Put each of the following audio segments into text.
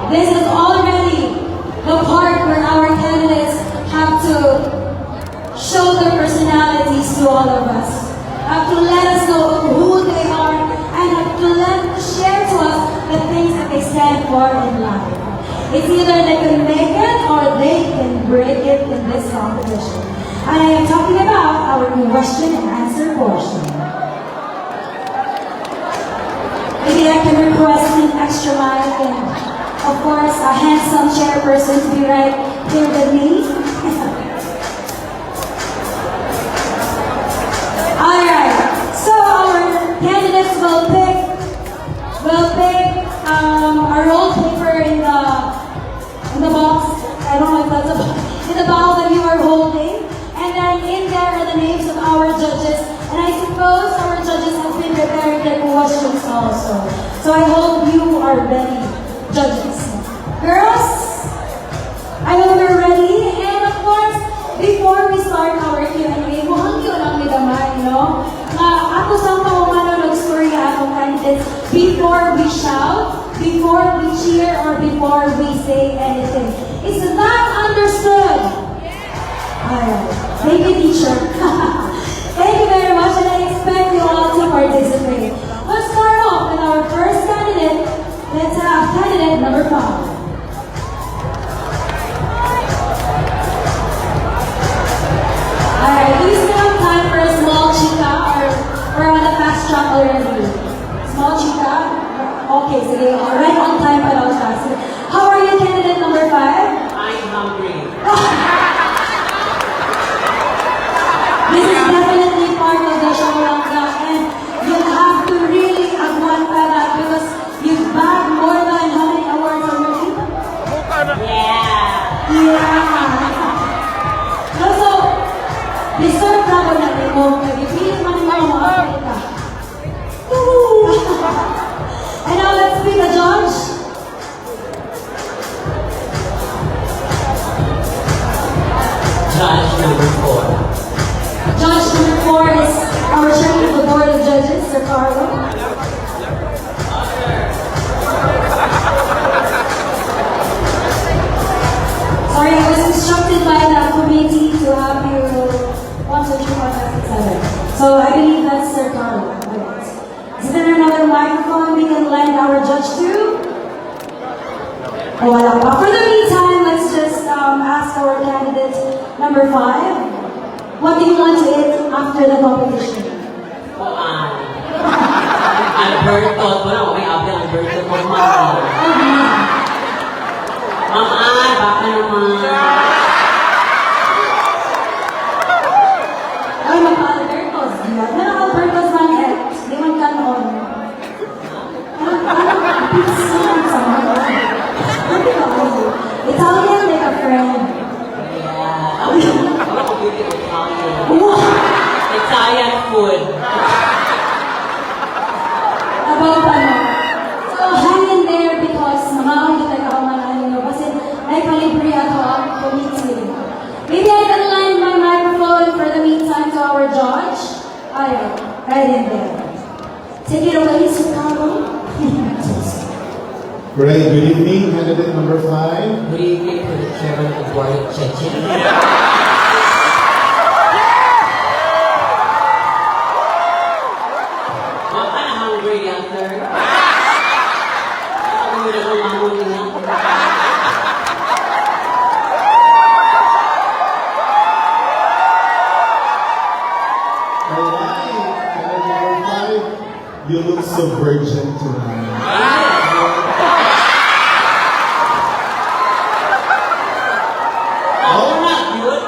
This is already the part where our candidates have to show their personalities to all of us. Have to let us know who they are and have to share to us the things that they stand for in life. It's either they can make it or they can break it in this competition. And I am talking about our question and answer portion. Maybe I can request an extra mic and, of course, a handsome chairperson to be right here with me. Alright, so our candidates will pick a roll paper in the box. I don't know if that's a box. In the bowl that you are holding. And then in there are the names of our judges. And I suppose our judges have been preparing their questions also. So I hope you are ready, judges. Girls, I hope you're ready. And of course, before we start our Q&A, mukhang yun ang midamay, no? Ako sa pamamano ng story atong candidates, before we shout, before we cheer, or before we say anything. Is that understood? Alright. Thank you, teacher. Thank you very much, and I expect you all to participate. Let's start off with our first candidate. Let's have candidate number 5. Alright, do you still have time for a small chica or we're on a fast track already? Small chica? Okay, sige. Right on time pa daw siya. So, how are you, candidate number 5? I'm hungry. This is definitely part of the show, Langga, and you have to really aguanta that because you've bagged more than how many awards already? Yeah. Yeah. So, deserve na ko natin mo. Pipilit man mo mga ka. And now let's pick a judge. Judge number 4. Judge number 4 is our chairman of the board of judges, Sir Carlo. Sorry, I was instructed by the committee to have you 1, 2, 3, 4, 5, 6, 7. So I believe that's Sir Carlo. Right. Is there another microphone we can lend our judge to? Oh, wala pa. For the meantime, let's just ask our candidate number 5. What do you want to eat after the competition? Alberto. Wala ko may abi Alberto ko. Mama, baka naman. Ay, magpa-Albertos. Ano Albertos man eh? Di man kanon. Pizza sa mga. Ano ba ako? Italian like a friend. Yeah. Wala ko pili Italian food. About ano? So, hang in there because mamahal kita kakamanahin nyo kasi naipalibre ako ang committee. Maybe I can lend my microphone for the meantime to our judge. Ayun, right in there. Take it away, Sir Carlo. Great, good evening, candidate number 5. Good evening to the chairman of the board of judges. You look so virgin tonight. Oh, not good.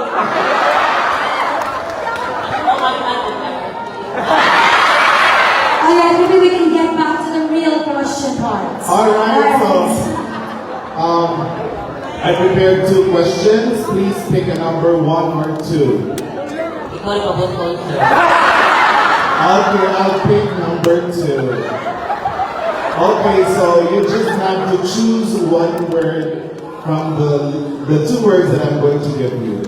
Alright, maybe we can get back to the real question part. Alright, so I prepared 2 questions. Please pick a number 1 or 2. Ikaw na pabot sir. Okay, I'll pick number 2. Okay, so you just have to choose one word from the 2 words that I'm going to give you.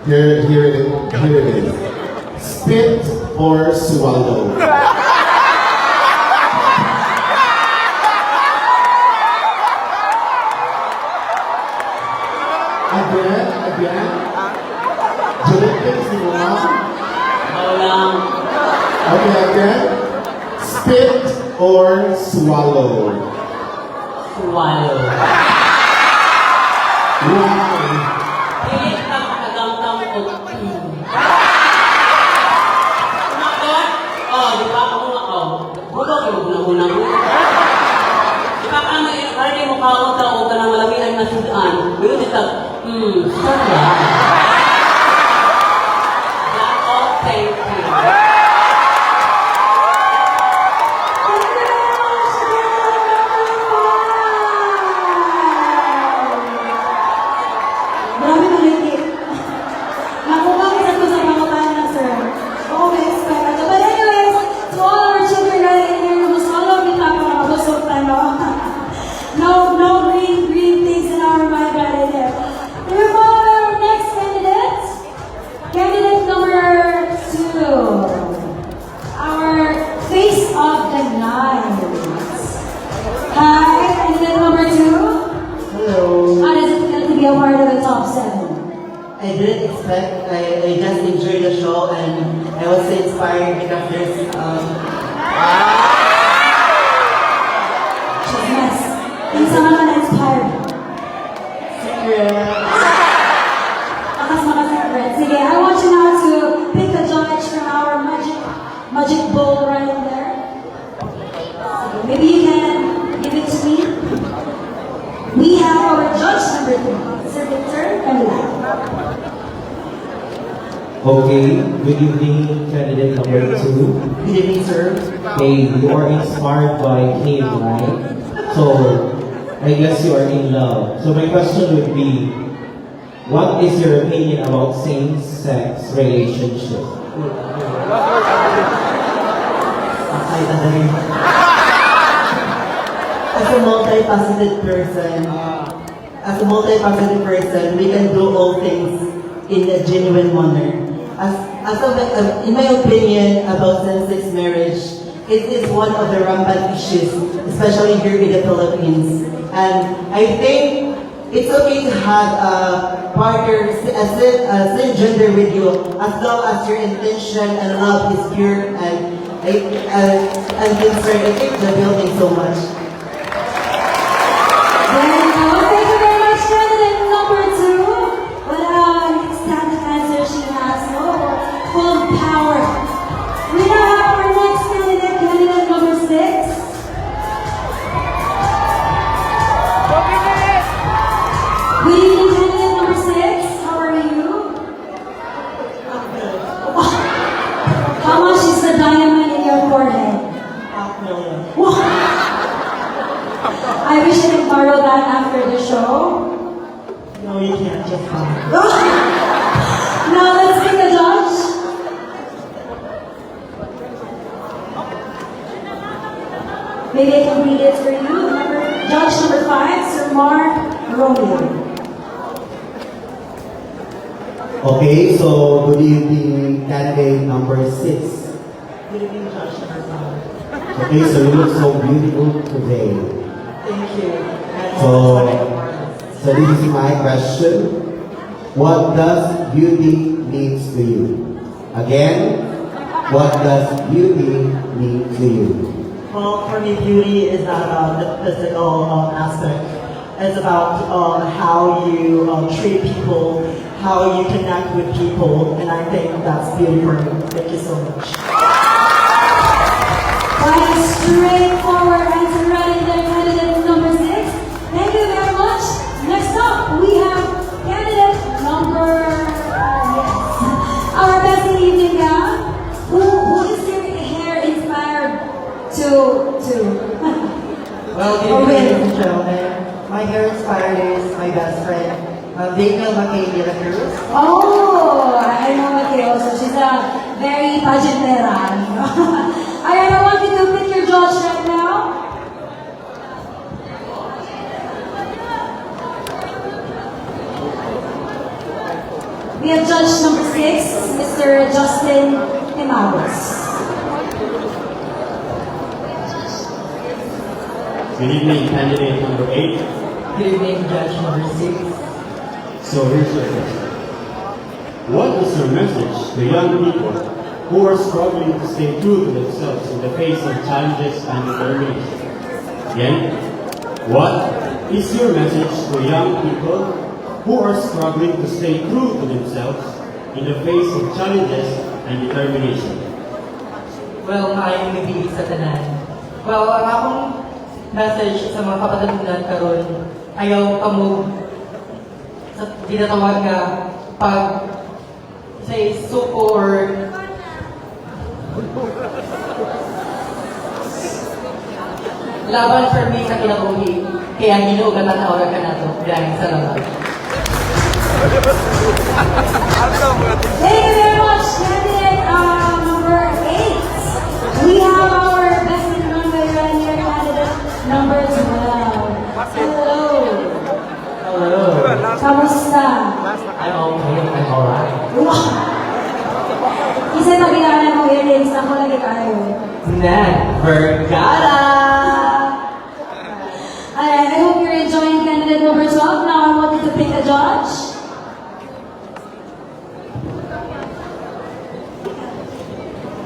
Here it is. Spit or swallow. Again. Philippines, di mo na? Walang Okay, again. Spit or swallow? swallow. Why? Pilit ka makagamtam o Kumakot? Oh, di ba ako nga, oh. Bubog yung unang-unang. Di ba ka may karne mo kaot o ka ng malamihan na sudan? Pero dito, sarap. Dako, thank you. Marami maligit. Nakuha isa ko sa mga tayo sir. Oo, may expect. But anyways, to all our children right in here, gusto all of you tayo mga busog tayo. No green things in our mind right in there. We move on to our next candidate. Candidate number 2. Our face of the night. Hi, candidate number 2. Hello. How does it feel to be a part of the top 7? I didn't expect. I just enjoyed the show and I was so inspired because there's She's nice. Yung sa mga na-inspired. secret. Akas mga secret. Sige, I want you now to pick a judge from our magic bowl right in there. Maybe you can give it to me. We have our judge number 3, Sir Victor Camila. Okay, good evening, candidate number 2. Good evening, sir. Okay, you are inspired by him, right? So, I guess you are in love. So my question would be, what is your opinion about same-sex relationship? Ay, dadali. As a multifaceted person, we can do all things in a genuine manner. In my opinion about same-sex marriage, it is one of the rampant issues, especially here in the Philippines. And I think it's okay to have a partner, a same gender with you, as long as your intention and love is pure and concerned. I think the building so much. There you go. Thank you very much, candidate number 2. What an ecstatic answer she has. Oh, full of power. We now have our next candidate, candidate number 6. Good evening, candidate number 6. How are you? How much is the diamond in your forehead? $500,000. Wow. I wish I could borrow that after the show. No, you can't just come. Now let's pick a judge. Maybe I can read it for you. Judge number 5, Sir Mark Romeo. Okay, so good evening, candidate number 6. Good evening, Josh. Okay, so you look so beautiful today. Thank you. And So this is my question. What does beauty means to you? Again, what does beauty mean to you? well, for me, beauty is not about the physical aspect. It's about how you treat people, how you connect with people, and I think that's beauty for me. Thank you so much. Quite a straightforward answer right in there, candidate number 6. Thank you very much. Next up, we have candidate number, our best in evening gown. Who is your hair inspired to? Well, Oh, ladies and gentlemen, my hair inspired is my best friend, Daniel McKay de la Cruz. Oh, I know Mateo. So she's a very pageantera. Alright, I want you to pick your judge right now. We have judge number 6, Mr. Justin Timagos. Good evening, candidate number 8. Good evening, Judge number 6. So here's your question. What is your message to young people who are struggling to stay true to themselves in the face of challenges and determination? Again, what is your message to young people who are struggling to stay true to themselves in the face of challenges and determination? Well, maayong nabili sa tanan. Well, ang akong message sa mga kapatid karon, ayaw ka mo sa tinatawag nga pag say suko or laban for me sa kinabuhi. Kaya Ginoo ka na ka na to. Maraming salamat. Thank you very much, candidate number 8. We have our best in runway right here, candidate number 12. Hello. Hello. Kamusta? I'm okay. I'm alright. Isa na ginaanan mo earrings, ako lagi kayo. Never gotta. Alright, I hope you're enjoying candidate number 12. Now I want you to pick a judge.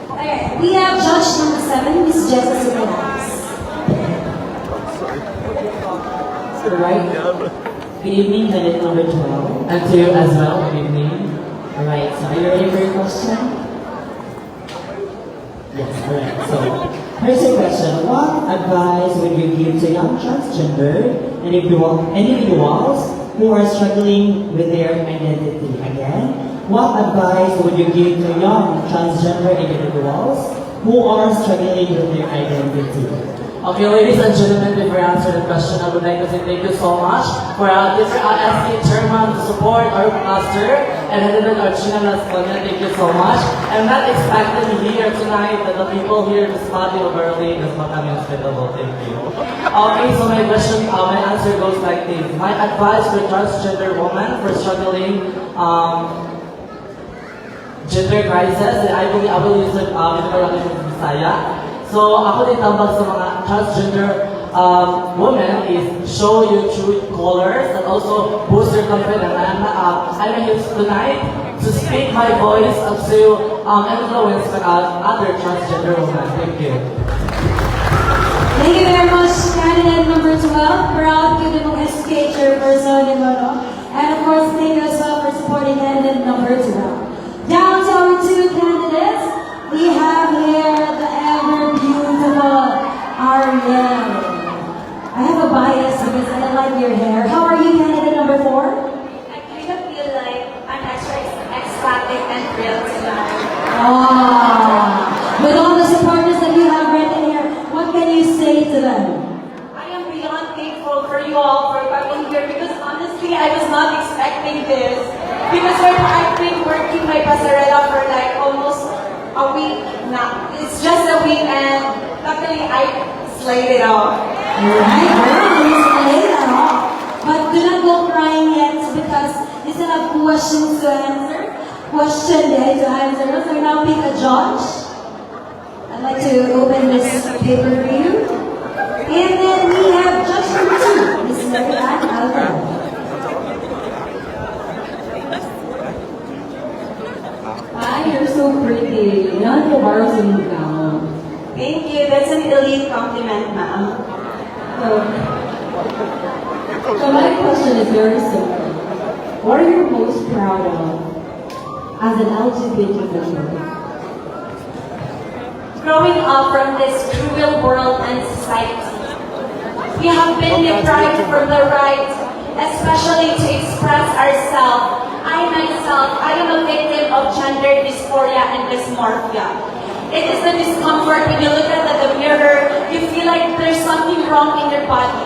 Alright, we have judge number 7, Miss Jessica Sigalas. Alright. Good evening, candidate number 12. And to you as well, good evening. Alright, so are you ready for your question? Yes, alright. So, here's your question. What advice would you give to young transgender individuals who are struggling with their identity? Again, what advice would you give to young transgender individuals who are struggling with their identity? Okay, ladies and gentlemen, before I answer the question, I would like to say thank you so much for our different SC chairman to support our pastor and President Archina Lasconia. Thank you so much. I'm not expecting here tonight that the people here this party of early is not coming hospitable. Thank you. Okay, so my question, my answer goes like this. My advice for transgender women for struggling gender crisis, and I believe I will use it in the Bisaya. So, ako din tambag sa mga transgender women is show your true colors and also boost your confidence. And I'm here tonight to speak my voice and to influence other transgender women. Thank you. Thank you very much, candidate number 12. Proud to be mong SK chairperson in Lolo. And of course, thank you as well for supporting candidate number 12. Down to our 2 candidates, we have here the ever beautiful Ariel. I have a bias because I like your hair. How are you, candidate number 4? I kind of feel like I'm extra ecstatic and thrilled tonight. With all the supporters that you have right in here, what can you say to them? I am beyond thankful for you all for coming here because honestly, I was not expecting this. Because I've been working my pasarela for like almost a week now. It's just a week and luckily I slayed it off. Alright, girl, you slayed it off. But do not go crying yet because you still have questions to answer. Question there to answer. So now pick a judge. I'd like to open this paper for you. And then we have judge number 2, Miss Mary Ann Alvarez. Hi, you're so pretty. Yan ko borrow sa mga gown. Thank you. That's an elite compliment, ma'am. So my question is very simple. What are you most proud of as an LGBT member? Growing up from this cruel world and society, we have been deprived from the right, especially to express ourselves. I myself, I am a victim of gender dysphoria and dysmorphia. It is the discomfort when you look at the mirror, you feel like there's something wrong in your body.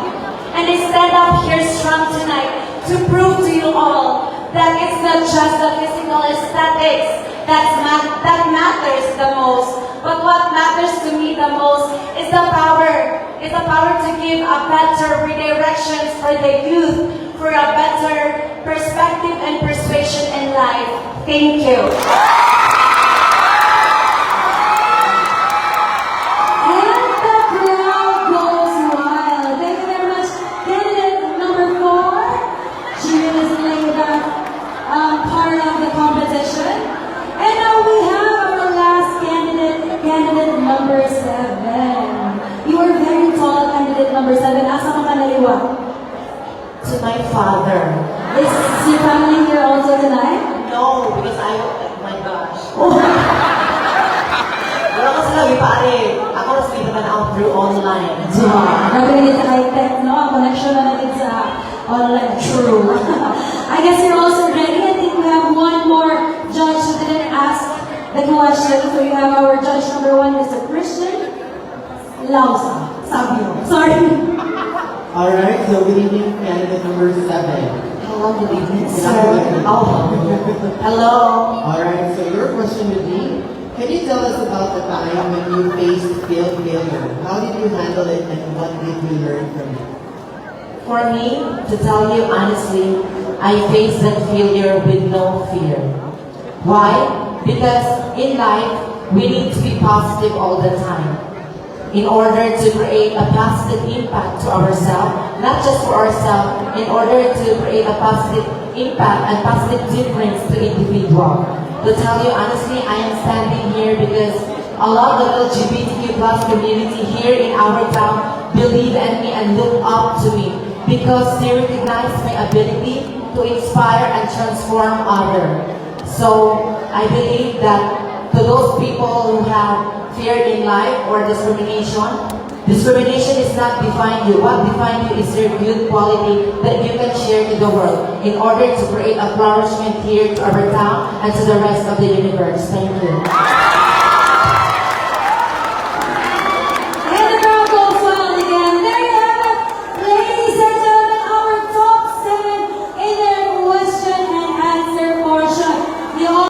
And I stand up here strong tonight to prove to you all that it's not just the physical aesthetics that matters the most. But what matters to me the most is the power. It's the power to give a better redirections for the youth, for a better perspective and persuasion in life. Thank you. And the crowd goes wild. Thank you very much. Candidate number 4, she really slayed that. what? To my father. Is your family here also tonight? No, because oh my gosh. Oh, Wala ko sila, pare. Ako na sila naman out through online. grabe na sa high-tech, no? Ang connection na natin sa online. True. I guess you're also ready. I think we have one more judge who didn't ask the question. So you have our judge number 1, Mr. Christian Lausa. Sabio. Sorry. Alright, so good evening, candidate number 7. Hello, good evening, sir. Oh, hello. Alright, so your question would be, can you tell us about the time when you faced failure? How did you handle it and what did you learn from it? For me, to tell you honestly, I faced that failure with no fear. Why? Because in life, we need to be positive all the time in order to create a positive impact to ourselves, not just for ourselves, in order to create a positive impact and positive difference to individual. To tell you honestly, I am standing here because a lot of LGBTQ plus community here in our town believe in me and look up to me because they recognize my ability to inspire and transform others. So I believe that to those people who have fear in life or discrimination is not define you. What define you is your good quality that you can share to the world in order to create a flourishment here to our town and to the rest of the universe. Thank you.